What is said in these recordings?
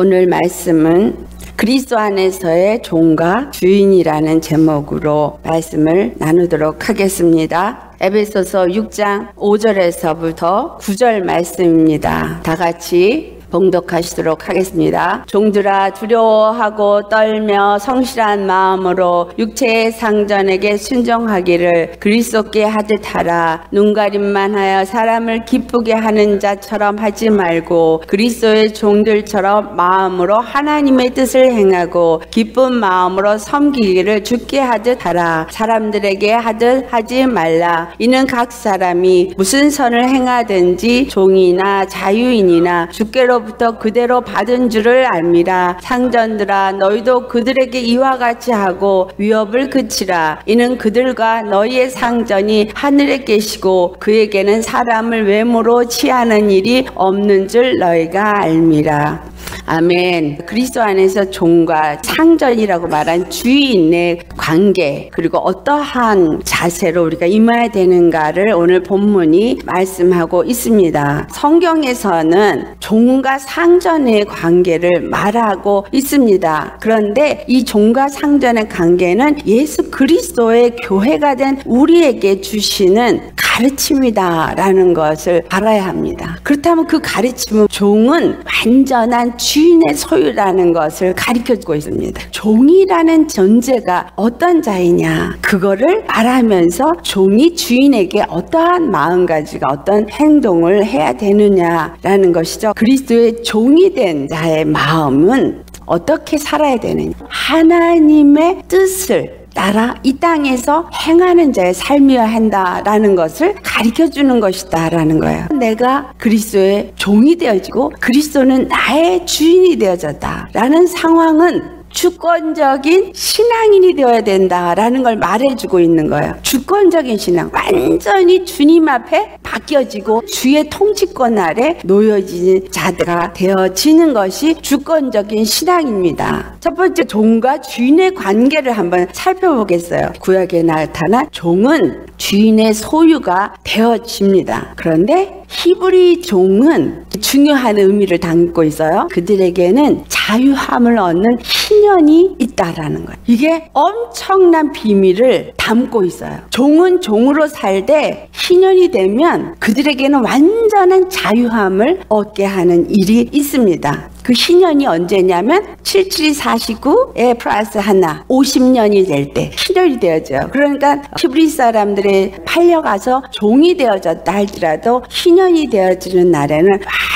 오늘 말씀은 그리스도 안에서의 종과 주인이라는 제목으로 말씀을 나누도록 하겠습니다. 에베소서 6장 5절에서부터 9절 말씀입니다. 다 같이 봉독하시도록 하겠습니다. 종들아, 두려워하고 떨며 성실한 마음으로 육체의 상전에게 순종하기를 그리스도께 하듯 하라. 눈가림만 하여 사람을 기쁘게 하는 자처럼 하지 말고 그리스도의 종들처럼 마음으로 하나님의 뜻을 행하고 기쁜 마음으로 섬기기를 주께 하듯 하라. 사람들에게 하듯 하지 말라. 이는 각 사람이 무슨 선을 행하든지 종이나 자유인이나 주께로 부터 그대로 받은 줄을 알미라. 상전들아, 너희도 그들에게 이와 같이 하고 위협을 그치라. 이는 그들과 너희의 상전이 하늘에 계시고 그에게는 사람을 외모로 취하는 일이 없는 줄 너희가 알미라. 아멘. 그리스도 안에서 종과 상전이라고 말한 주인의 관계, 그리고 어떠한 자세로 우리가 임해야 되는가를 오늘 본문이 말씀하고 있습니다. 성경에서는 종과 상전의 관계를 말하고 있습니다. 그런데 이 종과 상전의 관계는 예수 그리스도의 교회가 된 우리에게 주시는 가르침이다 라는 것을 알아야 합니다. 그렇다면 그 가르침은 종은 완전한 주인의 소유라는 것을 가르쳐주고 있습니다. 종이라는 존재가 어떤 자이냐, 그거를 말하면서 종이 주인에게 어떠한 마음가짐과 어떤 행동을 해야 되느냐라는 것이죠. 그리스도의 종이 된 자의 마음은 어떻게 살아야 되느냐, 하나님의 뜻을 따라 이 땅에서 행하는 자의 삶이어야 한다라는 것을 가르쳐주는 것이다 라는 거예요. 내가 그리스도의 종이 되어지고 그리스도는 나의 주인이 되어졌다 라는 상황은 주권적인 신앙인이 되어야 된다라는 걸 말해주고 있는 거예요. 주권적인 신앙, 완전히 주님 앞에 맡겨지고 주의 통치권 아래 놓여지는 자가 되어지는 것이 주권적인 신앙입니다. 첫 번째, 종과 주인의 관계를 한번 살펴보겠어요. 구약에 나타난 종은 주인의 소유가 되어집니다. 그런데 히브리 종은 중요한 의미를 담고 있어요. 그들에게는 자유함을 얻는 희년이 있다라는 거예요. 이게 엄청난 비밀을 담고 있어요. 종은 종으로 살되 희년이 되면 그들에게는 완전한 자유함을 얻게 하는 일이 있습니다. 그 희년이 언제냐면 77이 49에 플러스 하나 50년이 될 때 희년이 되어져요. 그러니까 히브리 사람들이 팔려가서 종이 되어졌다 할지라도 희년이 되어지는 날에는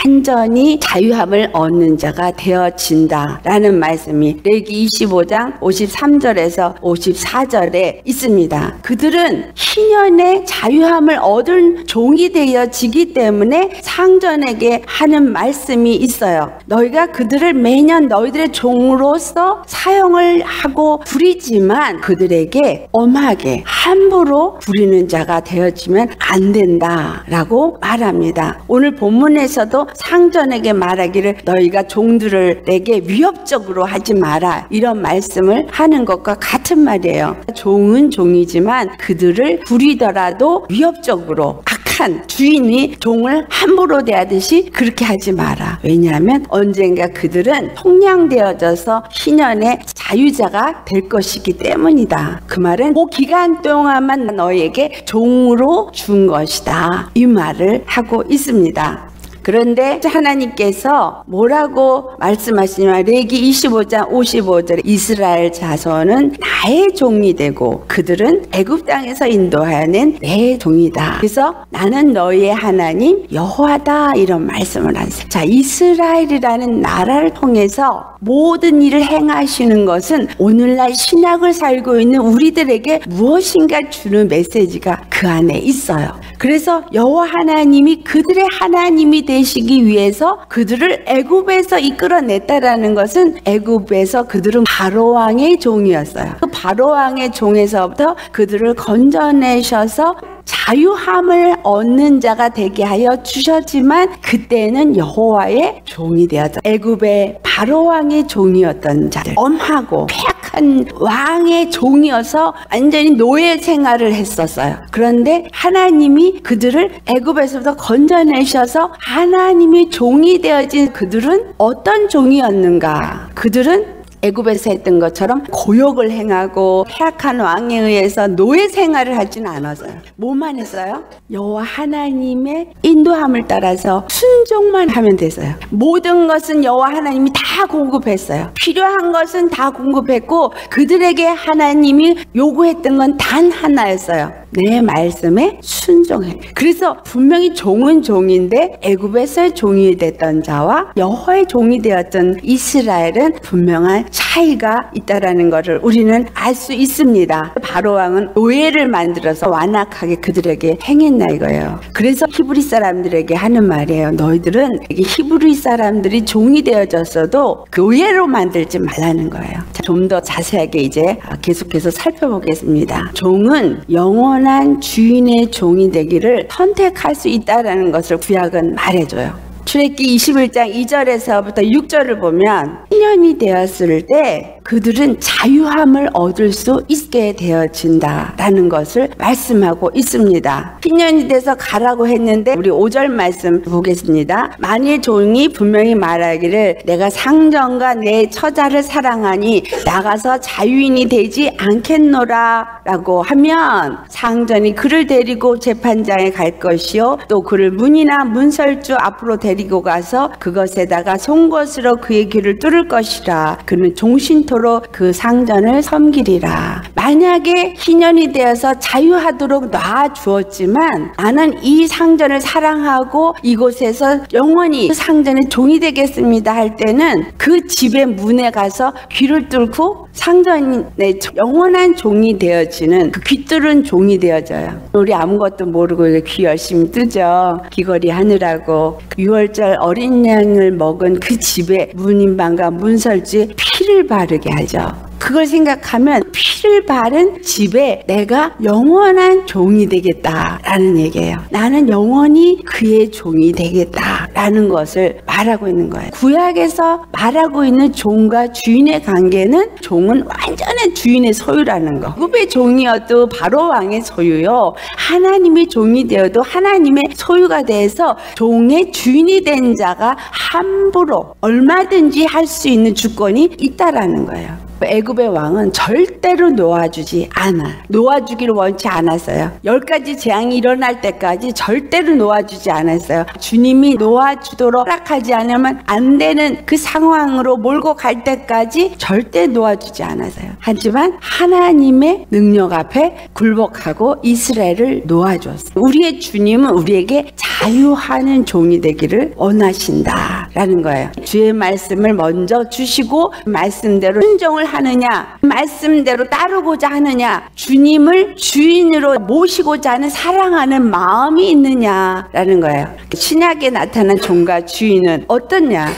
완전히 자유함을 얻는 자가 되어진다라는 말씀이 레위기 25장 53절에서 54절에 있습니다. 그들은 희년의 자유함을 얻은 종이 되어지기 때문에 상전에게 하는 말씀이 있어요. 너희가 그들을 매년 너희들의 종으로서 사용을 하고 부리지만 그들에게 엄하게 함부로 부리는 자가 되어지면 안 된다라고 말합니다. 오늘 본문에서도 상전에게 말하기를 너희가 종들을 내게 위협적으로 하지 마라, 이런 말씀을 하는 것과 같은 말이에요. 종은 종이지만 그들을 부리더라도 위협적으로 악한 주인이 종을 함부로 대하듯이 그렇게 하지 마라. 왜냐하면 언젠가 그들은 속량되어져서 희년의 자유자가 될 것이기 때문이다. 그 말은 그 기간 동안만 너에게 종으로 준 것이다, 이 말을 하고 있습니다. 그런데 하나님께서 뭐라고 말씀하시냐면 레위기 25장 55절에 이스라엘 자손은 나의 종이 되고 그들은 애굽 땅에서 인도하여 낸 내 종이다. 그래서 나는 너희의 하나님 여호와다, 이런 말씀을 하세요. 자, 이스라엘이라는 나라를 통해서 모든 일을 행하시는 것은 오늘날 신약을 살고 있는 우리들에게 무엇인가 주는 메시지가 그 안에 있어요. 그래서 여호와 하나님이 그들의 하나님이 되시기 위해서 그들을 애굽에서 이끌어냈다라는 것은 애굽에서 그들은 바로왕의 종이었어요. 그 바로왕의 종에서부터 그들을 건져내셔서 자유함을 얻는 자가 되게 하여 주셨지만 그때는 여호와의 종이 되었다. 애굽의 바로왕의 종이었던 자들, 엄하고 폐악한 한 왕의 종이어서 완전히 노예 생활을 했었어요. 그런데 하나님이 그들을 애굽에서부터 건져내셔서 하나님의 종이 되어진 그들은 어떤 종이었는가? 그들은 애굽에서 했던 것처럼 고욕을 행하고 패악한 왕에 의해서 노예 생활을 하지는 않았어요. 뭐만 했어요? 여호와 하나님의 인도함을 따라서 순종만 하면 됐어요. 모든 것은 여호와 하나님이 다 공급했어요. 필요한 것은 다 공급했고 그들에게 하나님이 요구했던 건 단 하나였어요. 내 말씀에 순종해. 그래서 분명히 종은 종인데 애굽에서의 종이 됐던 자와 여호와의 종이 되었던 이스라엘은 분명한 차이가 있다라는 것을 우리는 알 수 있습니다. 바로 왕은 노예를 만들어서 완악하게 그들에게 행했나 이거예요. 그래서 히브리 사람들에게 하는 말이에요. 너희들은 히브리 사람들이 종이 되어졌어도 노예로 만들지 말라는 거예요. 좀 더 자세하게 이제 계속해서 살펴보겠습니다. 종은 영원한 주인의 종이 되기를 선택할 수 있다는 것을 구약은 말해줘요. 출애굽기 21장 2절에서부터 6절을 보면 신년이 되었을 때 그들은 자유함을 얻을 수 있게 되어진다라는 것을 말씀하고 있습니다. 신년이 돼서 가라고 했는데 우리 5절 말씀 보겠습니다. 만일 종이 분명히 말하기를 내가 상전과 내 처자를 사랑하니 나가서 자유인이 되지 않겠노라 라고 하면 상전이 그를 데리고 재판장에 갈 것이요 또 그를 문이나 문설주 앞으로 데리고 가서 그것에다가 송곳으로 그의 귀를 뚫을 것이라. 그는 종신토록 그 상전을 섬기리라. 만약에 희년이 되어서 자유하도록 놔주었지만 나는 이 상전을 사랑하고 이곳에서 영원히 그 상전의 종이 되겠습니다 할 때는 그 집의 문에 가서 귀를 뚫고 상전의 영원한 종이 되어지는 그 귀 뚫은 종이 되어져요. 우리 아무것도 모르고 귀 열심히 뜨죠. 귀걸이 하느라고. 6월절 어린 양을 먹은 그 집에 문인방과 문설주에 피를 바르게 하죠. 그걸 생각하면 피를 바른 집에 내가 영원한 종이 되겠다라는 얘기예요. 나는 영원히 그의 종이 되겠다라는 것을 말하고 있는 거예요. 구약에서 말하고 있는 종과 주인의 관계는 종은 완전한 주인의 소유라는 거. 애굽의 종이어도 바로 왕의 소유요. 하나님의 종이 되어도 하나님의 소유가 돼서 종의 주인이 된 자가 함부로 얼마든지 할 수 있는 주권이 있다라는 거예요. 애굽의 왕은 절대로 놓아주지 않아. 놓아주기를 원치 않았어요. 10가지 재앙이 일어날 때까지 절대로 놓아주지 않았어요. 주님이 놓아주도록 허락하지 않으면 안 되는 그 상황으로 몰고 갈 때까지 절대 놓아주지 않았어요. 하지만 하나님의 능력 앞에 굴복하고 이스라엘을 놓아주었어요. 우리의 주님은 우리에게 자유하는 종이 되기를 원하신다라는 거예요. 주의 말씀을 먼저 주시고 말씀대로 순종을 하느냐, 말씀대로 따르고자 하느냐, 주님을 주인으로 모시고자 하는 사랑하는 마음이 있느냐라는 거예요. 신약에 나타난 종과 주인은 어떠냐?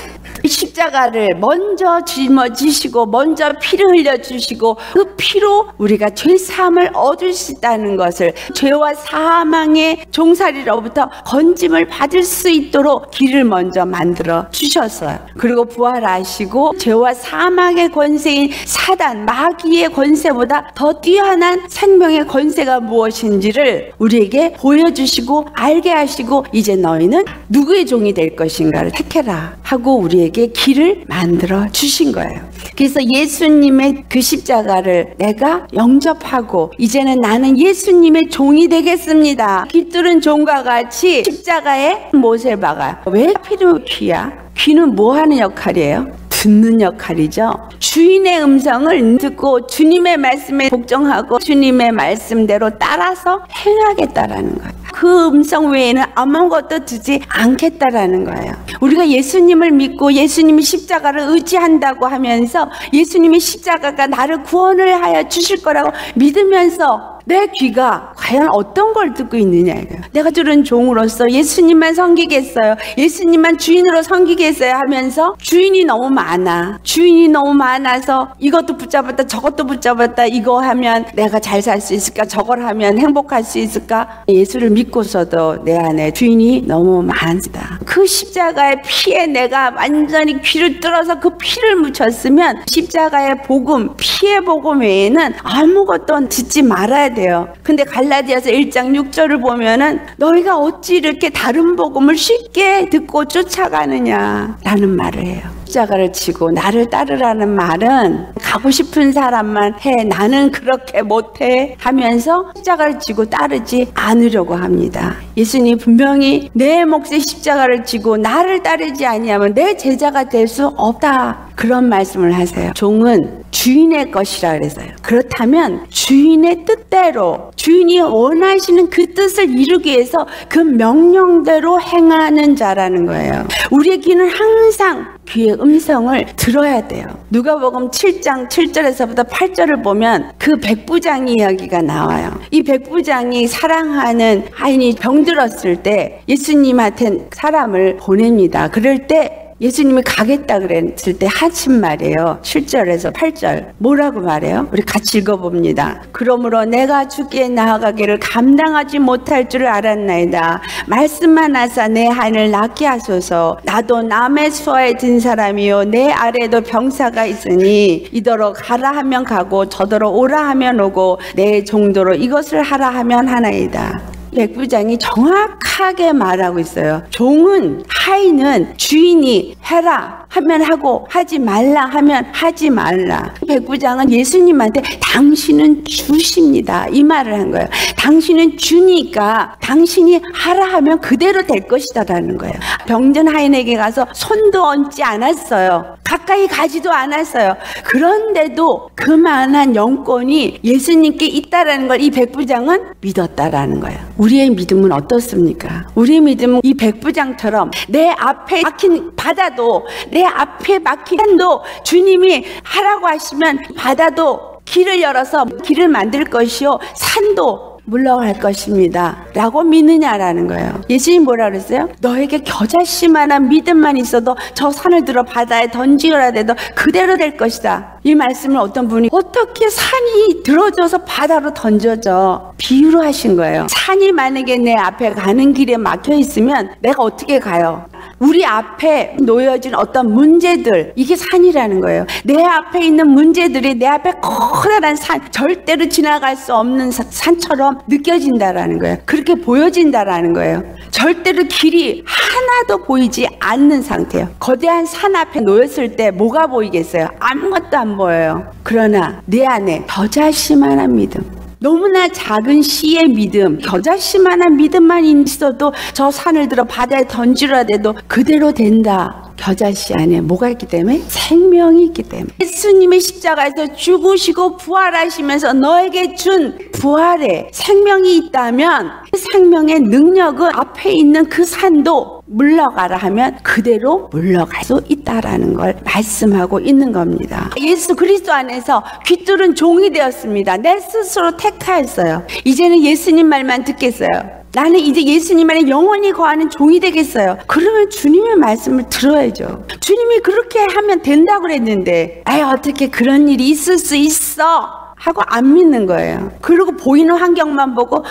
십자가를 먼저 짊어지시고 먼저 피를 흘려주시고 그 피로 우리가 죄사함을 얻을 수 있다는 것을 죄와 사망의 종살이로부터 건짐을 받을 수 있도록 길을 먼저 만들어 주셨어요. 그리고 부활하시고 죄와 사망의 권세인 사단 마귀의 권세보다 더 뛰어난 생명의 권세가 무엇인지를 우리에게 보여주시고 알게 하시고 이제 너희는 누구의 종이 될 것인가를 택해라 하고 우리에게 길을 만들어 주신 거예요. 그래서 예수님의 그 십자가를 내가 영접하고 이제는 나는 예수님의 종이 되겠습니다. 귀 뚫은 종과 같이 십자가에 못을 박아요. 왜 필요 귀야? 귀는 뭐 하는 역할이에요? 듣는 역할이죠. 주인의 음성을 듣고 주님의 말씀에 복종하고 주님의 말씀대로 따라서 행하겠다라는 거예요. 그 음성 외에는 아무것도 듣지 않겠다라는 거예요. 우리가 예수님을 믿고 예수님이 십자가를 의지한다고 하면서 예수님의 십자가가 나를 구원을 하여 주실 거라고 믿으면서 내 귀가 과연 어떤 걸 듣고 있느냐 이거예요. 내가 저런 종으로서 예수님만 섬기겠어요, 예수님만 주인으로 섬기겠어요 하면서 주인이 너무 많아. 주인이 너무 많아서 이것도 붙잡았다 저것도 붙잡았다, 이거 하면 내가 잘 살 수 있을까, 저걸 하면 행복할 수 있을까. 예수를 믿고서도 내 안에 주인이 너무 많다. 그 십자가의 피에 내가 완전히 귀를 뚫어서 그 피를 묻혔으면 십자가의 복음, 피의 복음 외에는 아무것도 듣지 말아야 돼요. 근데 갈라디아서 1장 6절을 보면은 너희가 어찌 이렇게 다른 복음을 쉽게 듣고 쫓아가느냐 라는 말을 해요. 십자가를 지고 나를 따르라는 말은 가고 싶은 사람만 해, 나는 그렇게 못해 하면서 십자가를 지고 따르지 않으려고 합니다. 예수님 분명히 내 몫의 십자가를 지고 나를 따르지 아니하면 내 제자가 될 수 없다, 그런 말씀을 하세요. 종은 주인의 것이라 그랬어요. 그렇다면 주인의 뜻대로, 주인이 원하시는 그 뜻을 이루기 위해서 그 명령대로 행하는 자라는 거예요. 우리의 귀는 항상 귀의 음성을 들어야 돼요. 누가복음 7장 7절에서부터 8절을 보면 그 백부장 이야기가 나와요. 이 백부장이 사랑하는 아인이 병들었을 때 예수님한테 사람을 보냅니다. 그럴 때 예수님이 가겠다 그랬을 때 하신 말이에요. 7절에서 8절 뭐라고 말해요? 우리 같이 읽어봅니다. 그러므로 내가 주께 나아가기를 감당하지 못할 줄을 알았나이다. 말씀만 하사 내 한을 낫게 하소서. 나도 남의 수하에 든 사람이요 내 아래에도 병사가 있으니 이더러 가라 하면 가고 저더러 오라 하면 오고 내 정도로 이것을 하라 하면 하나이다. 백부장이 정확하게 말하고 있어요. 종은, 하인은 주인이 해라 하면 하고 하지 말라 하면 하지 말라. 백부장은 예수님한테 당신은 주십니다 이 말을 한 거예요. 당신은 주니까 당신이 하라 하면 그대로 될 것이다 라는 거예요. 병든 하인에게 가서 손도 얹지 않았어요. 가까이 가지도 않았어요. 그런데도 그만한 영권이 예수님께 있다라는 걸 이 백부장은 믿었다라는 거예요. 우리의 믿음은 어떻습니까? 우리의 믿음은 이 백부장처럼 내 앞에 막힌 바다도, 내 앞에 막힌 산도 주님이 하라고 하시면 바다도 길을 열어서 길을 만들 것이요 산도 물러갈 것입니다 라고 믿느냐라는 거예요. 예수님 뭐라 그랬어요? 너에게 겨자씨만한 믿음만 있어도 저 산을 들어 바다에 던지거라 해도 그대로 될 것이다. 이 말씀을 어떤 분이 어떻게 산이 들어져서 바다로 던져져, 비유로 하신 거예요. 산이 만약에 내 앞에 가는 길에 막혀 있으면 내가 어떻게 가요? 우리 앞에 놓여진 어떤 문제들, 이게 산이라는 거예요. 내 앞에 있는 문제들이 내 앞에 커다란 산, 절대로 지나갈 수 없는 산처럼 느껴진다라는 거예요. 그렇게 보여진다라는 거예요. 절대로 길이 하나도 보이지 않는 상태예요. 거대한 산 앞에 놓였을 때 뭐가 보이겠어요? 아무것도 안 보여요. 그러나 내 안에 겨자씨만한 믿음, 너무나 작은 씨의 믿음, 겨자씨만한 믿음만 있어도 저 산을 들어 바다에 던지라 해도 그대로 된다. 겨자씨 안에 뭐가 있기 때문에? 생명이 있기 때문에. 예수님의 십자가에서 죽으시고 부활하시면서 너에게 준 부활의 생명이 있다면 그 생명의 능력은 앞에 있는 그 산도 물러가라 하면 그대로 물러갈 수 있다라는 걸 말씀하고 있는 겁니다. 예수 그리스도 안에서 귀뚫은 종이 되었습니다. 내 스스로 택하였어요. 이제는 예수님 말만 듣겠어요. 나는 이제 예수님 안에 영원히 거하는 종이 되겠어요. 그러면 주님의 말씀을 들어야죠. 주님이 그렇게 하면 된다고 그랬는데 어떻게 그런 일이 있을 수 있어 하고 안 믿는 거예요. 그리고 보이는 환경만 보고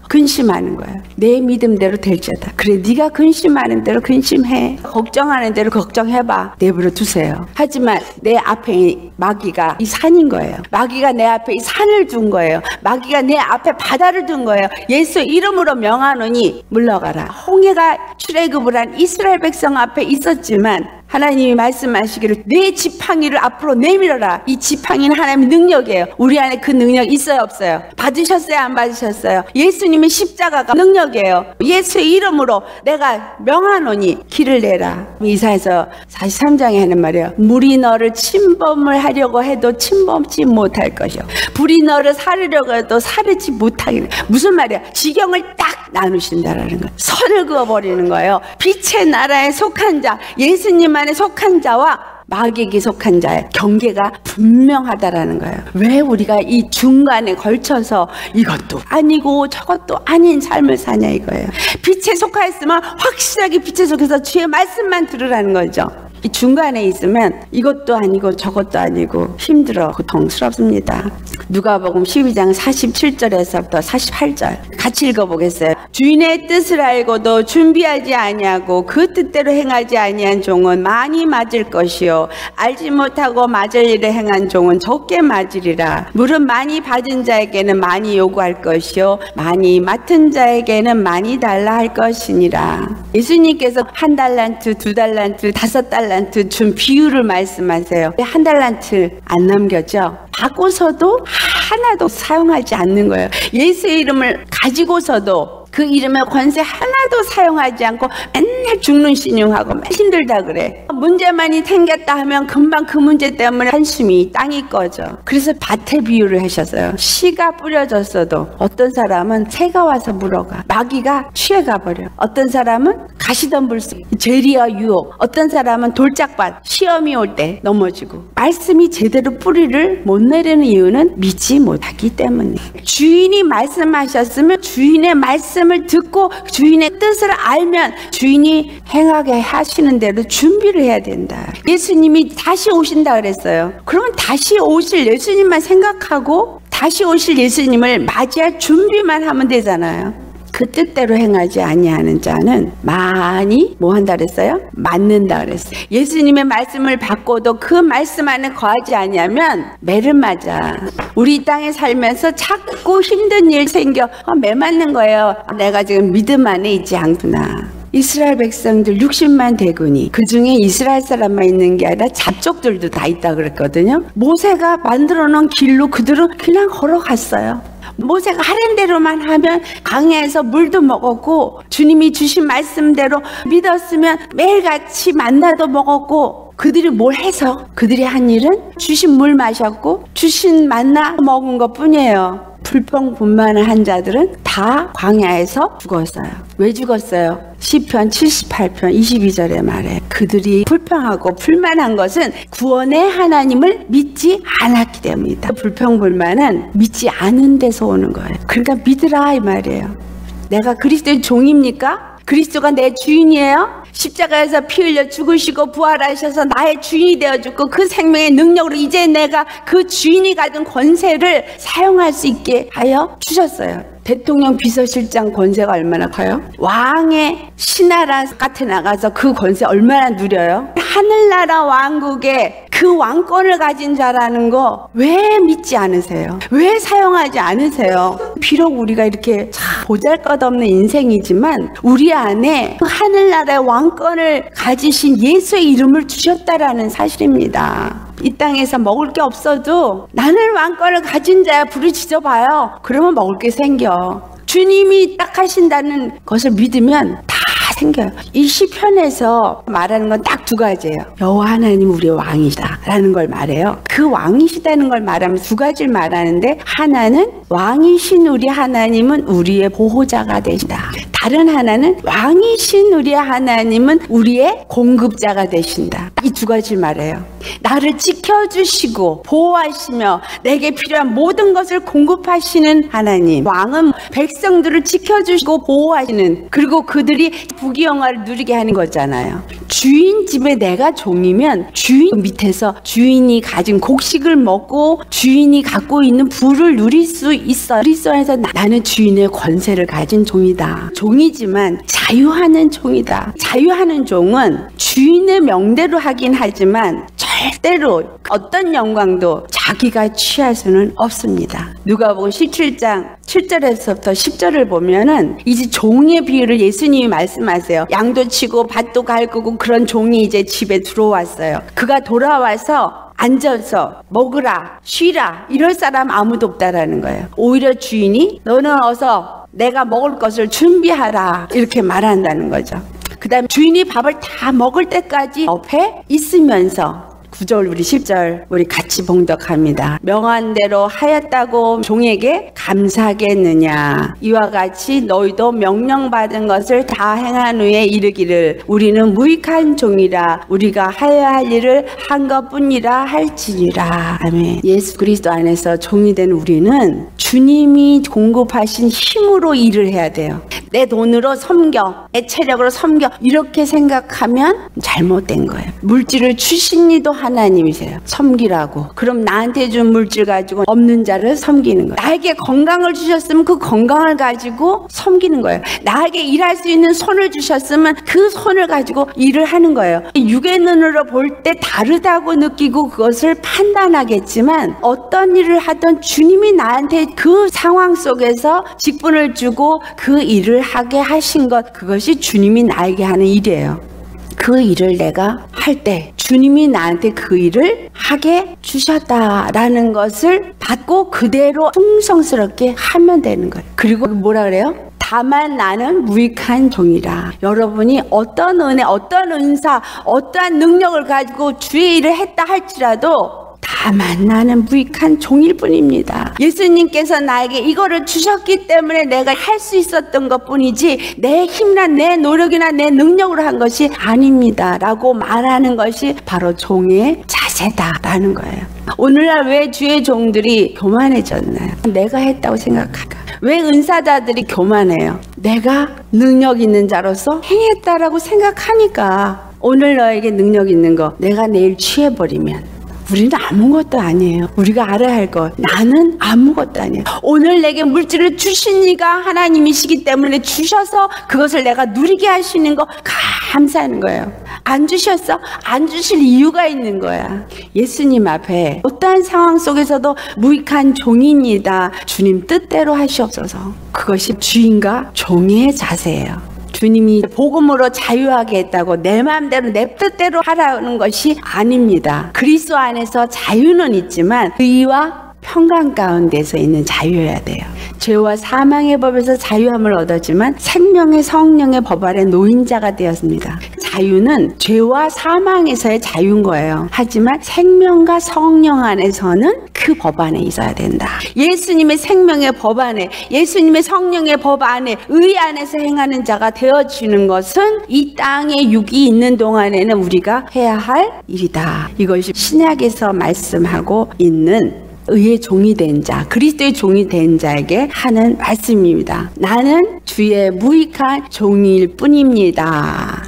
근심하는 거예요. 내 믿음대로 될지어다. 그래, 네가 근심하는 대로 근심해, 걱정하는 대로 걱정해봐, 내버려 두세요. 하지만 내 앞에 마귀가 이 산인 거예요. 마귀가 내 앞에 이 산을 둔 거예요. 마귀가 내 앞에 바다를 둔 거예요. 예수 이름으로 명하노니 물러가라. 홍해가 출애굽을 한 이스라엘 백성 앞에 있었지만 하나님이 말씀하시기를 내 지팡이를 앞으로 내밀어라. 이 지팡이는 하나님의 능력이에요. 우리 안에 그 능력 있어요, 없어요? 받으셨어요, 안 받으셨어요? 예수님의 십자가가 능력이에요. 예수의 이름으로 내가 명하노니 길을 내라. 이사야서 43장에 하는 말이에요. 물이 너를 침범을 하려고 해도 침범치 못할 것이요, 불이 너를 사르려고 해도 사르지 못하겠네. 무슨 말이야? 지경을 딱 나누신다라는 거예요. 선을 그어버리는 거예요. 빛의 나라에 속한 자, 예수님 안에 속한 자와 마귀에게 속한 자의 경계가 분명하다라는 거예요. 왜 우리가 이 중간에 걸쳐서 이것도 아니고 저것도 아닌 삶을 사냐 이거예요. 빛에 속하였으면 확실하게 빛에 속해서 주의 말씀만 들으라는 거죠. 이 중간에 있으면 이것도 아니고 저것도 아니고 힘들어 고통스럽습니다. 누가복음 12장 47절에서부터 48절 같이 읽어보겠어요. 주인의 뜻을 알고도 준비하지 아니하고 그 뜻대로 행하지 아니한 종은 많이 맞을 것이요 알지 못하고 맞을 일을 행한 종은 적게 맞으리라. 물은 많이 받은 자에게는 많이 요구할 것이요 많이 맡은 자에게는 많이 달라 할 것이니라. 예수님께서 1달란트, 2달란트, 5달란트 준 비유를 말씀하세요. 1달란트 안 남겼죠? 받고서도 하나도 사용하지 않는 거예요. 예수의 이름을 가지고서도 그 이름의 권세 하나도 사용하지 않고 맨날 죽는 신용하고 맨날 힘들다 그래. 문제만이 생겼다 하면 금방 그 문제 때문에 한숨이 땅이 꺼져. 그래서 밭에 비유를 하셨어요. 씨가 뿌려졌어도 어떤 사람은 새가 와서 물어가, 마귀가 취해가 버려. 어떤 사람은 가시덤불, 재리와 유혹, 어떤 사람은 돌짝밭, 시험이 올 때 넘어지고. 말씀이 제대로 뿌리를 못 내리는 이유는 믿지 못하기 때문에. 주인이 말씀하셨으면 주인의 말씀을 듣고 주인의 뜻을 알면 주인이 행하게 하시는 대로 준비를 해야 된다. 예수님이 다시 오신다 그랬어요. 그러면 다시 오실 예수님만 생각하고 다시 오실 예수님을 맞이할 준비만 하면 되잖아요. 그 뜻대로 행하지 아니하는 자는 많이 뭐 한다 그랬어요? 맞는다 그랬어요. 예수님의 말씀을 받고도 그 말씀 안에 거하지 아니하면 매를 맞아. 우리 이 땅에 살면서 자꾸 힘든 일 생겨 매 맞는 거예요. 내가 지금 믿음 안에 있지 않구나. 이스라엘 백성들 60만 대군이 그 중에 이스라엘 사람만 있는 게 아니라 잡족들도 다 있다 그랬거든요. 모세가 만들어 놓은 길로 그들은 그냥 걸어갔어요. 모세가 하는 대로만 하면 광야에서 물도 먹었고 주님이 주신 말씀대로 믿었으면 매일같이 만나도 먹었고 그들이 뭘 해서 그들이 한 일은 주신 물 마셨고 주신 만나 먹은 것 뿐이에요. 불평분만을 한 자들은 다 광야에서 죽었어요. 왜 죽었어요? 시편 78편 22절에 말해. 그들이 불평하고 불만한 것은 구원의 하나님을 믿지 않았기 때문이다. 불평불만은 믿지 않은 데서 오는 거예요. 그러니까 믿으라 이 말이에요. 내가 그리스도의 종입니까? 그리스도가 내 주인이에요? 십자가에서 피 흘려 죽으시고 부활하셔서 나의 주인이 되어주고 그 생명의 능력으로 이제 내가 그 주인이 가진 권세를 사용할 수 있게 하여 주셨어요. 대통령 비서실장 권세가 얼마나 커요? 왕의 신하라 같에 나가서 그 권세 얼마나 누려요? 하늘나라 왕국에 그 왕권을 가진 자라는 거 왜 믿지 않으세요? 왜 사용하지 않으세요? 비록 우리가 이렇게 보잘것없는 인생이지만 우리 안에 그 하늘나라의 왕권을 가지신 예수의 이름을 주셨다라는 사실입니다. 이 땅에서 먹을 게 없어도 나는 왕권을 가진 자야 부르짖어 봐요. 그러면 먹을 게 생겨. 주님이 딱 하신다는 것을 믿으면 다 생겨요. 이 시편에서 말하는 건 딱 두 가지예요. 여호와 하나님 우리의 왕이시다 라는 걸 말해요. 그 왕이시다는 걸 말하면 두 가지를 말하는데 하나는 왕이신 우리 하나님은 우리의 보호자가 되신다. 다른 하나는 왕이신 우리 하나님은 우리의 공급자가 되신다. 이 두 가지를 말해요. 나를 지켜주시고 보호하시며 내게 필요한 모든 것을 공급하시는 하나님. 왕은 백성들을 지켜주시고 보호하시는, 그리고 그들이 부귀영화를 누리게 하는 거잖아요. 주인 집에 내가 종이면 주인 밑에서 주인이 가진 곡식을 먹고 주인이 갖고 있는 부를 누릴 수 있어. 그리스도 안에서 나는 주인의 권세를 가진 종이다. 종이지만 자유하는 종이다. 자유하는 종은 주인의 명대로 하긴 하지만 절대로 어떤 영광도 자기가 취할 수는 없습니다. 누가복음 17장 7절에서부터 10절을 보면은 이제 종의 비유를 예수님이 말씀하세요. 양도 치고 밭도 갈구고 그런 종이 이제 집에 들어왔어요. 그가 돌아와서 앉아서 먹으라 쉬라 이럴 사람 아무도 없다라는 거예요. 오히려 주인이 너는 어서 내가 먹을 것을 준비하라 이렇게 말한다는 거죠. 그 다음에 주인이 밥을 다 먹을 때까지 옆에 있으면서 9절 우리 10절 우리 같이 봉독합니다. 명한 대로 하였다고 종에게 감사하겠느냐. 이와 같이 너희도 명령받은 것을 다 행한 후에 이르기를 우리는 무익한 종이라 우리가 하여야 할 일을 한 것뿐이라 할지니라. 아멘. 예수 그리스도 안에서 종이 된 우리는 주님이 공급하신 힘으로 일을 해야 돼요. 내 돈으로 섬겨, 내 체력으로 섬겨 이렇게 생각하면 잘못된 거예요. 물질을 주신 이도 하나님이세요. 섬기라고. 그럼 나한테 준 물질 가지고 없는 자를 섬기는 거예요. 나에게 건강을 주셨으면 그 건강을 가지고 섬기는 거예요. 나에게 일할 수 있는 손을 주셨으면 그 손을 가지고 일을 하는 거예요. 육의 눈으로 볼 때 다르다고 느끼고 그것을 판단하겠지만 어떤 일을 하든 주님이 나한테 그 상황 속에서 직분을 주고 그 일을 하게 하신 것, 그것이 주님이 나에게 하는 일이에요. 그 일을 내가 할 때 주님이 나한테 그 일을 하게 주셨다라는 것을 받고 그대로 충성스럽게 하면 되는 거예요. 그리고 뭐라 그래요? 다만 나는 무익한 종이라. 여러분이 어떤 은혜, 어떤 은사, 어떠한 능력을 가지고 주의 일을 했다 할지라도 다만 나는 무익한 종일 뿐입니다. 예수님께서 나에게 이거를 주셨기 때문에 내가 할 수 있었던 것 뿐이지 내 힘이나 내 노력이나 내 능력으로 한 것이 아닙니다 라고 말하는 것이 바로 종의 자세다라는 거예요. 오늘날 왜 주의 종들이 교만해졌나요? 내가 했다고 생각할까? 왜 은사자들이 교만해요? 내가 능력 있는 자로서 행했다라고 생각하니까. 오늘 너에게 능력 있는 거 내가 내일 취해버리면 우리는 아무것도 아니에요. 우리가 알아야 할 것, 나는 아무것도 아니에요. 오늘 내게 물질을 주신 이가 하나님이시기 때문에 주셔서 그것을 내가 누리게 하시는 거 감사하는 거예요. 안 주셨어? 안 주실 이유가 있는 거야. 예수님 앞에 어떠한 상황 속에서도 무익한 종입니다. 주님 뜻대로 하시옵소서. 그것이 주인과 종의 자세예요. 주님이 복음으로 자유하게 했다고 내 마음대로 내 뜻대로 하라는 것이 아닙니다. 그리스도 안에서 자유는 있지만 의와 평강 가운데서 있는 자유여야 돼요. 죄와 사망의 법에서 자유함을 얻었지만 생명의 성령의 법 아래 노인자가 되었습니다. 자유는 죄와 사망에서의 자유인 거예요. 하지만 생명과 성령 안에서는 그 법 안에 있어야 된다. 예수님의 생명의 법 안에, 예수님의 성령의 법 안에, 의 안에서 행하는 자가 되어지는 것은 이 땅에 육이 있는 동안에는 우리가 해야 할 일이다. 이것이 신약에서 말씀하고 있는 의의 종이 된 자, 그리스도의 종이 된 자에게 하는 말씀입니다. 나는 주의 무익한 종일 뿐입니다.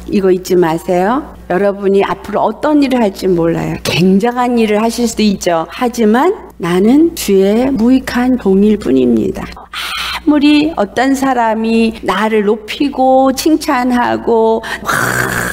이거 잊지 마세요. 여러분이 앞으로 어떤 일을 할지 몰라요. 굉장한 일을 하실 수도 있죠. 하지만 나는 주의 무익한 종일 뿐입니다. 아무리 어떤 사람이 나를 높이고 칭찬하고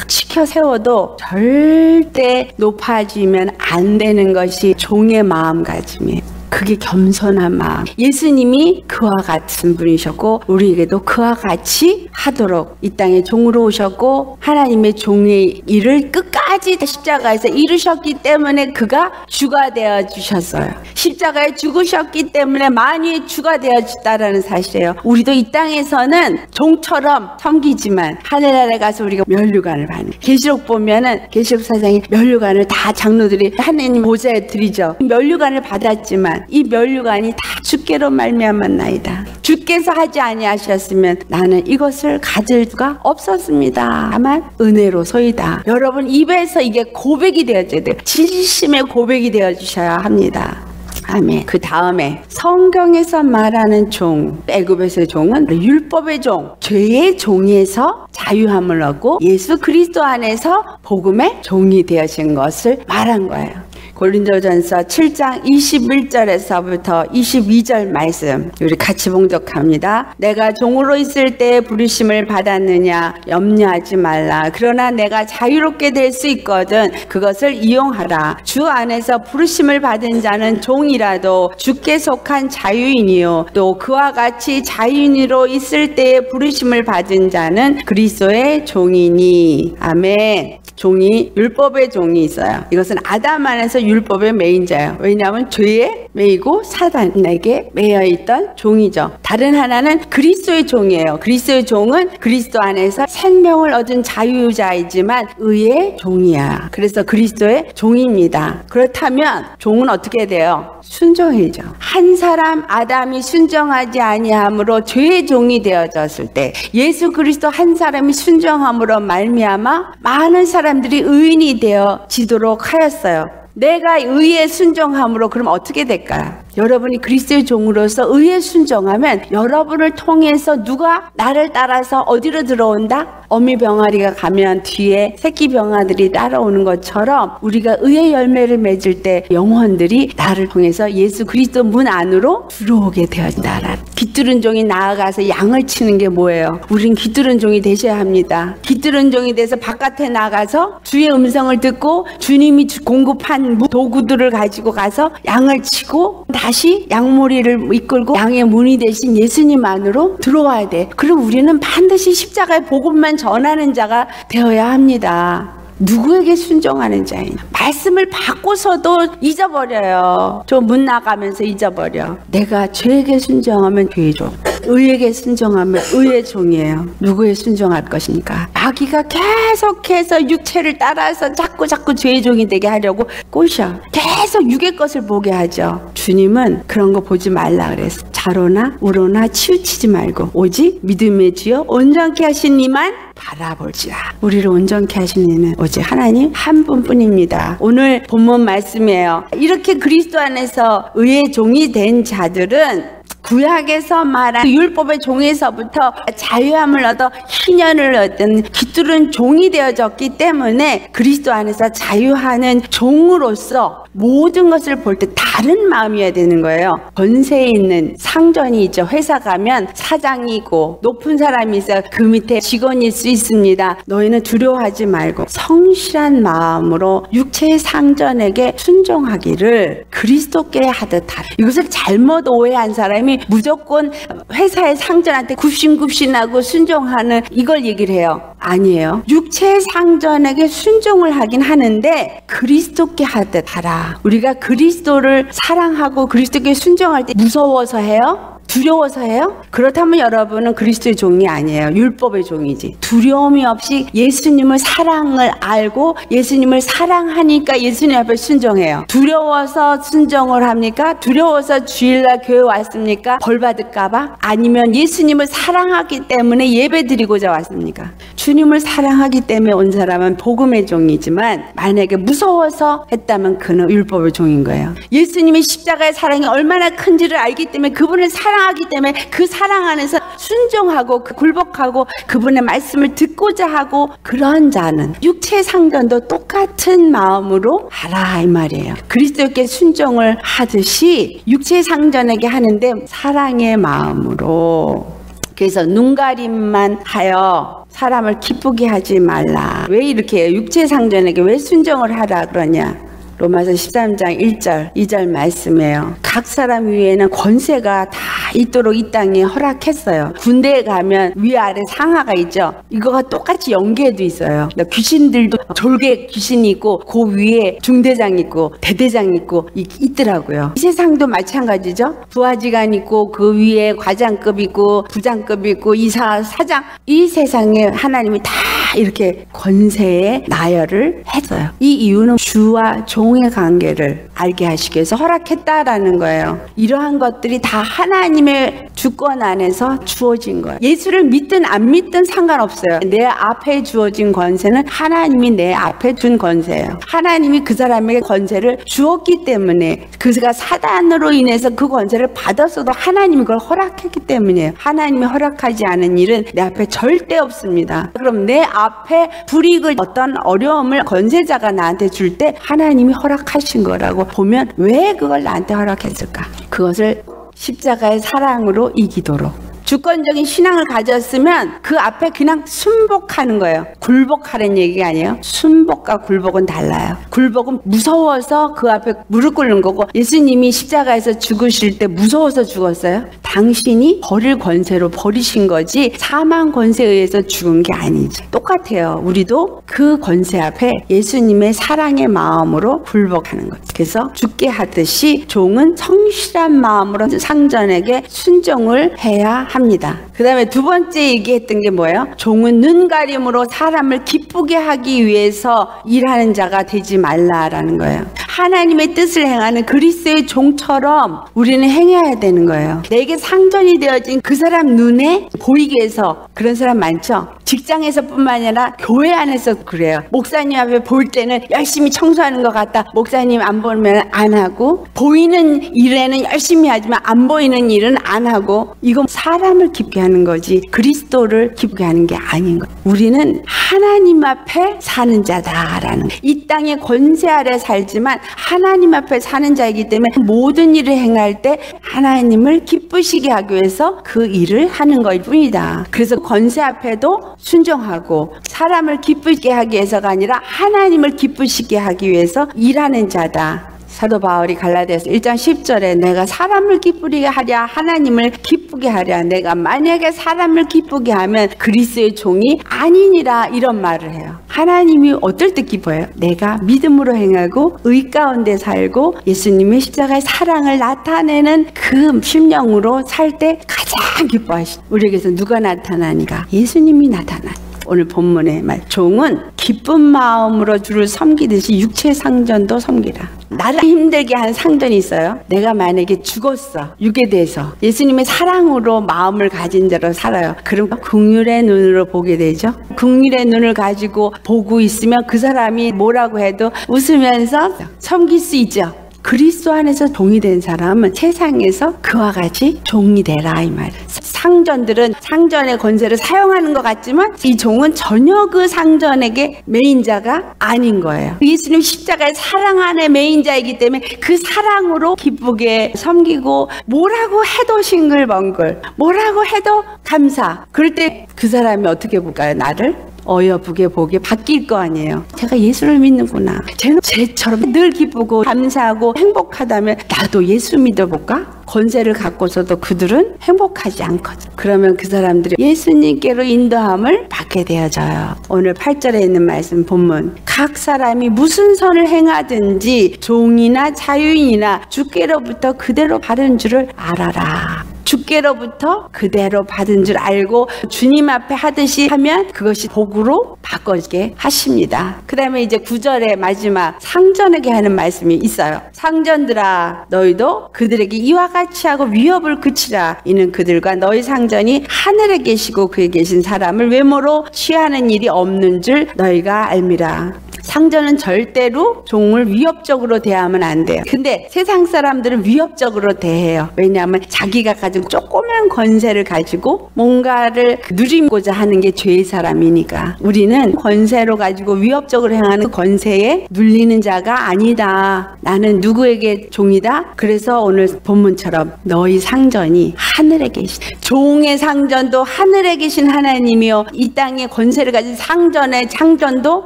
치켜 세워도 절대 높아지면 안 되는 것이 종의 마음가짐이에요. 그게 겸손한 마음. 예수님이 그와 같은 분이셨고 우리에게도 그와 같이 하도록 이 땅에 종으로 오셨고 하나님의 종의 일을 끝까지 십자가에서 이루셨기 때문에 그가 주가 되어 주셨어요. 십자가에 죽으셨기 때문에 만유의 주가 되어 주셨다라는 사실이에요. 우리도 이 땅에서는 종처럼 섬기지만 하늘나라에 가서 우리가 면류관을 받는. 계시록 보면은 계시록 사장이 면류관을 다 장로들이 하나님 보좌에 드리죠. 면류관을 받았지만 이 면류관이 다 주께로 말미암았나이다. 주께서 하지 아니하셨으면 나는 이것을 가질 수가 없었습니다. 다만 은혜로소이다. 여러분 입에서 이게 고백이 되어져야 돼요. 진심의 고백이 되어주셔야 합니다. 아멘. 그 다음에 성경에서 말하는 종, 애굽에서의 종은 율법의 종, 죄의 종에서 자유함을 얻고 예수 그리스도 안에서 복음의 종이 되어진 것을 말한 거예요. 고린도전서 7장 21절에서부터 22절 말씀 우리 같이 봉독합니다. 내가 종으로 있을 때 부르심을 받았느냐 염려하지 말라. 그러나 내가 자유롭게 될 수 있거든 그것을 이용하라. 주 안에서 부르심을 받은 자는 종이라도 주께 속한 자유인이요 또 그와 같이 자유인으로 있을 때에 부르심을 받은 자는 그리스도의 종이니. 아멘. 종이, 율법의 종이 있어요. 이것은 아담 안에서 율법의 매인자예요. 왜냐하면 죄에 매이고 사단에게 매여있던 종이죠. 다른 하나는 그리스도의 종이에요. 그리스도의 종은 그리스도 안에서 생명을 얻은 자유자이지만 의의 종이야. 그래서 그리스도의 종입니다. 그렇다면 종은 어떻게 돼요? 순종이죠. 한 사람 아담이 순종하지 아니함으로 죄의 종이 되어졌을 때 예수 그리스도 한 사람이 순종함으로 말미암아 많은 사람들이 의인이 되어지도록 하였어요. 내가 의에 순종함으로 그럼 어떻게 될까요? 여러분이 그리스도의 종으로서 의에 순종하면 여러분을 통해서 누가 나를 따라서 어디로 들어온다? 어미 병아리가 가면 뒤에 새끼 병아들이 따라오는 것처럼 우리가 의의 열매를 맺을 때 영혼들이 나를 통해서 예수 그리스도 문 안으로 들어오게 되었다. 깃들은 종이 나아가서 양을 치는 게 뭐예요? 우린 깃들은 종이 되셔야 합니다. 깃들은 종이 돼서 바깥에 나가서 주의 음성을 듣고 주님이 공급한 도구들을 가지고 가서 양을 치고 다시 양머리를 이끌고 양의 문이 되신 예수님 안으로 들어와야 돼. 그럼 우리는 반드시 십자가의 복음만 전하는 자가 되어야 합니다. 누구에게 순종하는 자인 말씀을 받고서도 잊어버려요. 저 문 나가면서 잊어버려. 내가 죄에게 순종하면 죄의 종, 의에게 순종하면 의의 종이에요. 누구에 순종할 것입니까? 마귀가 계속해서 육체를 따라서 자꾸 죄의 종이 되게 하려고 꼬셔. 계속 육의 것을 보게 하죠. 주님은 그런 거 보지 말라 그랬어. 자로나 우로나 치우치지 말고 오직 믿음의 주여 온전케 하신 이만 바라볼지라. 우리를 온전케 하신 이는 오직 하나님 한 분뿐입니다. 오늘 본문 말씀이에요. 이렇게 그리스도 안에서 의의 종이 된 자들은 구약에서 말한 율법의 종에서부터 자유함을 얻어 희년을 얻은 깃들은 종이 되어졌기 때문에 그리스도 안에서 자유하는 종으로서 모든 것을 볼 때 다른 마음이어야 되는 거예요. 권세 있는 상전이 있죠. 회사 가면 사장이고 높은 사람이 있어요. 그 밑에 직원일 수 있습니다. 너희는 두려워하지 말고 성실한 마음으로 육체의 상전에게 순종하기를 그리스도께 하듯 하라. 이것을 잘못 오해한 사람이 무조건 회사의 상전한테 굽신굽신하고 순종하는 이걸 얘기를 해요. 아니에요. 육체의 상전에게 순종을 하긴 하는데 그리스도께 하듯 하라. 우리가 그리스도를 사랑하고 그리스도께 순종할 때 무서워서 해요? 두려워서 해요? 그렇다면 여러분은 그리스도의 종이 아니에요. 율법의 종이지. 두려움이 없이 예수님을 사랑을 알고 예수님을 사랑하니까 예수님 앞에 순종해요. 두려워서 순종을 합니까? 두려워서 주일날 교회 왔습니까? 벌 받을까봐? 아니면 예수님을 사랑하기 때문에 예배 드리고자 왔습니까? 주님을 사랑하기 때문에 온 사람은 복음의 종이지만 만약에 무서워서 했다면 그는 율법의 종인 거예요. 예수님의 십자가의 사랑이 얼마나 큰지를 알기 때문에 그분을 사랑하기 때문에 그 사랑 안에서 순종하고 굴복하고 그분의 말씀을 듣고자 하고 그런 자는 육체 상전도 똑같은 마음으로 하라 이 말이에요. 그리스도께 순종을 하듯이 육체 상전에게 하는데 사랑의 마음으로. 그래서 눈가림만 하여 사람을 기쁘게 하지 말라. 왜 이렇게 해요? 육체 상전에게 왜 순종을 하라 그러냐? 로마서 13장 1절 2절 말씀이에요. 각 사람 위에는 권세가 다 있도록 이 땅에 허락했어요. 군대에 가면 위아래 상하가 있죠. 이거가 똑같이 영계에도 있어요. 귀신들도 졸개 귀신이 있고 그 위에 중대장 있고 대대장 있고 있더라고요. 이 세상도 마찬가지죠. 부하지간 있고 그 위에 과장급 있고 부장급 있고 이사 사장, 이 세상에 하나님이 다 이렇게 권세에 나열을 했어요. 이 이유는 주와 종의 관계를 알게 하시기 위해서 허락했다라는 거예요. 이러한 것들이 다 하나님의 주권 안에서 주어진 거예요. 예수를 믿든 안 믿든 상관없어요. 내 앞에 주어진 권세는 하나님이 내 앞에 준 권세예요. 하나님이 그 사람에게 권세를 주었기 때문에 그가 사단으로 인해서 그 권세를 받았어도 하나님이 그걸 허락했기 때문이에요. 하나님이 허락하지 않은 일은 내 앞에 절대 없습니다. 그럼 내 앞에 불이익을 어떤 어려움을 권세자가 나한테 줄 때 하나님이 허락하신 거라고 보면 왜 그걸 나한테 허락했을까? 그것을 십자가의 사랑으로 이기도록 주권적인 신앙을 가졌으면 그 앞에 그냥 순복하는 거예요. 굴복하는 얘기가 아니에요. 순복과 굴복은 달라요. 굴복은 무서워서 그 앞에 무릎 꿇는 거고 예수님이 십자가에서 죽으실 때 무서워서 죽었어요? 당신이 버릴 권세로 버리신 거지 사망 권세에 의해서 죽은 게 아니지. 똑같아요. 우리도 그 권세 앞에 예수님의 사랑의 마음으로 굴복하는 거죠. 그래서 죽게 하듯이 종은 성실한 마음으로 상전에게 순종을 해야 합니다. 그 다음에 두 번째 얘기했던 게 뭐예요? 종은 눈가림으로 사람을 기쁘게 하기 위해서 일하는 자가 되지 말라라는 거예요. 하나님의 뜻을 행하는 그리스도의 종처럼 우리는 행해야 되는 거예요. 내게 상전이 되어진 그 사람 눈에 보이게 해서. 그런 사람 많죠? 직장에서뿐만 아니라 교회 안에서 그래요. 목사님 앞에 볼 때는 열심히 청소하는 것 같다. 목사님 안 보면 안 하고, 보이는 일에는 열심히 하지만 안 보이는 일은 안 하고, 이건 사람을 기쁘게 하는 거지 그리스도를 기쁘게 하는 게 아닌 거예요. 우리는 하나님 앞에 사는 자다라는 거예요. 이 땅의 권세 아래 살지만 하나님 앞에 사는 자이기 때문에 모든 일을 행할 때 하나님을 기쁘시게 하기 위해서 그 일을 하는 것일 뿐이다. 그래서 권세 앞에도 순종하고 사람을 기쁘게 하기 위해서가 아니라 하나님을 기쁘시게 하기 위해서 일하는 자다. 사도 바울이 갈라디아서 1장 10절에 내가 사람을 기쁘게 하랴 하나님을 기쁘게 하랴, 내가 만약에 사람을 기쁘게 하면 그리스도의 종이 아니니라, 이런 말을 해요. 하나님이 어떨 때 기뻐해요? 내가 믿음으로 행하고 의 가운데 살고 예수님의 십자가의 사랑을 나타내는 그 심령으로 살 때 가장 기뻐하시죠. 우리에게서 누가 나타나니까? 예수님이 나타나. 오늘 본문의 말, 종은 기쁜 마음으로 주를 섬기듯이 육체 상전도 섬기라. 나를 힘들게 한 상전이 있어요. 내가 만약에 죽었어, 육에 대해서 예수님의 사랑으로 마음을 가진 대로 살아요. 그럼 긍휼의 눈으로 보게 되죠. 긍휼의 눈을 가지고 보고 있으면 그 사람이 뭐라고 해도 웃으면서 섬길 수 있죠. 그리스도 안에서 종이 된 사람은 세상에서 그와 같이 종이 되라, 이 말. 상전들은 상전의 권세를 사용하는 것 같지만 이 종은 전혀 그 상전에게 메인자가 아닌 거예요. 예수님 십자가의 사랑 안에 메인자이기 때문에 그 사랑으로 기쁘게 섬기고, 뭐라고 해도 싱글벙글, 뭐라고 해도 감사. 그럴 때 그 사람이 어떻게 볼까요? 나를 어여쁘게 보게 바뀔 거 아니에요. 제가 예수를 믿는구나, 쟤는 쟤처럼 늘 기쁘고 감사하고 행복하다면 나도 예수 믿어볼까? 권세를 갖고서도 그들은 행복하지 않거든. 그러면 그 사람들이 예수님께로 인도함을 받게 되어져요. 오늘 8절에 있는 말씀 본문, 각 사람이 무슨 선을 행하든지 종이나 자유인이나 주께로부터 그대로 받은 줄을 알아라. 주께로부터 그대로 받은 줄 알고 주님 앞에 하듯이 하면 그것이 복으로 바꿔지게 하십니다. 그 다음에 이제 9절의 마지막 상전에게 하는 말씀이 있어요. 상전들아, 너희도 그들에게 이와 같이 하고 위협을 그치라. 이는 그들과 너희 상전이 하늘에 계시고 그에 계신 사람을 외모로 취하는 일이 없는 줄 너희가 알미라. 상전은 절대로 종을 위협적으로 대하면 안 돼요. 근데 세상 사람들은 위협적으로 대해요. 왜냐하면 자기가 가진 조그만 권세를 가지고 뭔가를 누리고자 하는 게 죄의 사람이니까. 우리는 권세로 가지고 위협적으로 행하는 그 권세에 눌리는 자가 아니다. 나는 누구에게 종이다? 그래서 오늘 본문처럼 너희 상전이 하늘에 계신, 종의 상전도 하늘에 계신 하나님이요, 이 땅에 권세를 가진 상전의 상전도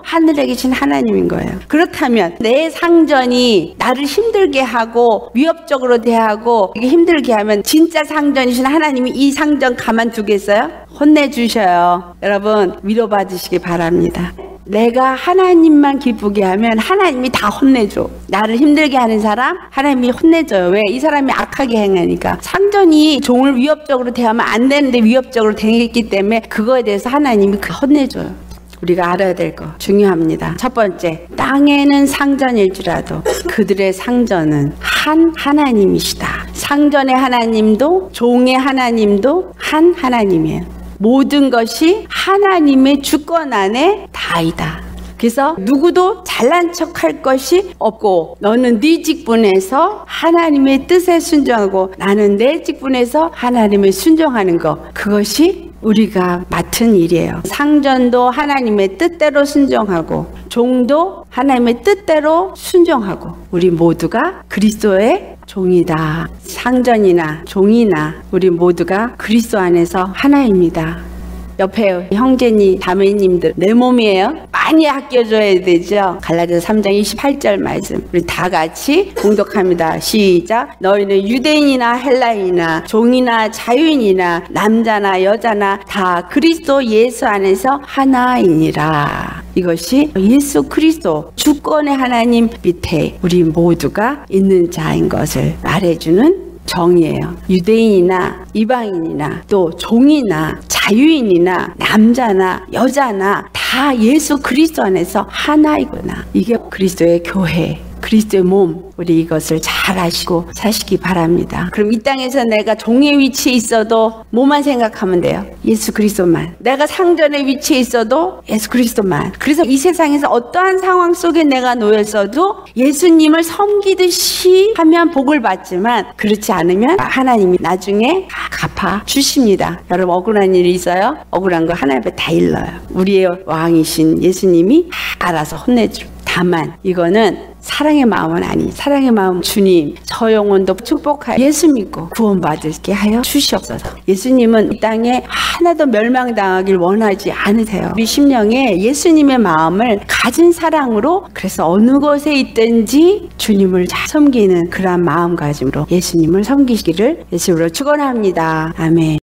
하늘에 계신 하나님인 거예요. 그렇다면 내 상전이 나를 힘들게 하고 위협적으로 대하고 이게 힘들게 하면 진짜 상전이신 하나님이 이 상전 가만두겠어요? 혼내주셔요. 여러분 위로받으시기 바랍니다. 내가 하나님만 기쁘게 하면 하나님이 다 혼내줘. 나를 힘들게 하는 사람 하나님이 혼내줘요. 왜? 이 사람이 악하게 행하니까. 상전이 종을 위협적으로 대하면 안 되는데 위협적으로 대했기 때문에 그거에 대해서 하나님이 혼내줘요. 우리가 알아야 될 거 중요합니다. 첫 번째, 땅에는 상전일지라도 그들의 상전은 한 하나님이시다. 상전의 하나님도 종의 하나님도 한 하나님이에요. 모든 것이 하나님의 주권 안에 다이다. 그래서 누구도 잘난 척할 것이 없고, 너는 네 직분에서 하나님의 뜻에 순종하고 나는 내 직분에서 하나님을 순종하는 것, 그것이 우리가 맡은 일이에요. 상전도 하나님의 뜻대로 순종하고 종도 하나님의 뜻대로 순종하고, 우리 모두가 그리스도의 종이다. 상전이나 종이나 우리 모두가 그리스도 안에서 하나입니다. 옆에 형제니 자매님들 내 몸이에요. 많이 아껴줘야 되죠. 갈라디아서 3장 28절 말씀 우리 다 같이 봉독합니다. 시작. 너희는 유대인이나 헬라인이나 종이나 자유인이나 남자나 여자나 다 그리스도 예수 안에서 하나이니라. 이것이 예수 그리스도 주권의 하나님 밑에 우리 모두가 있는 자인 것을 말해주는 정의예요. 유대인이나 이방인이나 또 종이나 자유인이나 남자나 여자나 다 예수 그리스도 안에서 하나이구나. 이게 그리스도의 교회, 그리스도의 몸, 우리 이것을 잘 아시고 사시기 바랍니다. 그럼 이 땅에서 내가 종의 위치에 있어도 뭐만 생각하면 돼요? 예수 그리스도만. 내가 상전의 위치에 있어도 예수 그리스도만. 그래서 이 세상에서 어떠한 상황 속에 내가 놓여 있어도 예수님을 섬기듯이 하면 복을 받지만 그렇지 않으면 하나님이 나중에 갚아 주십니다. 여러분 억울한 일이 있어요? 억울한 거 하나님 앞에 다 일러요. 우리의 왕이신 예수님이 알아서 혼내줘. 다만 이거는 사랑의 마음은 아니. 사랑의 마음 주님 저 영혼도 축복하여 예수 믿고 구원받을게 하여 주시옵소서. 예수님은 이 땅에 하나도 멸망당하길 원하지 않으세요. 우리 심령에 예수님의 마음을 가진 사랑으로 그래서 어느 곳에 있든지 주님을 잘 섬기는 그러한 마음가짐으로 예수님을 섬기시기를 예수로 축원합니다. 아멘.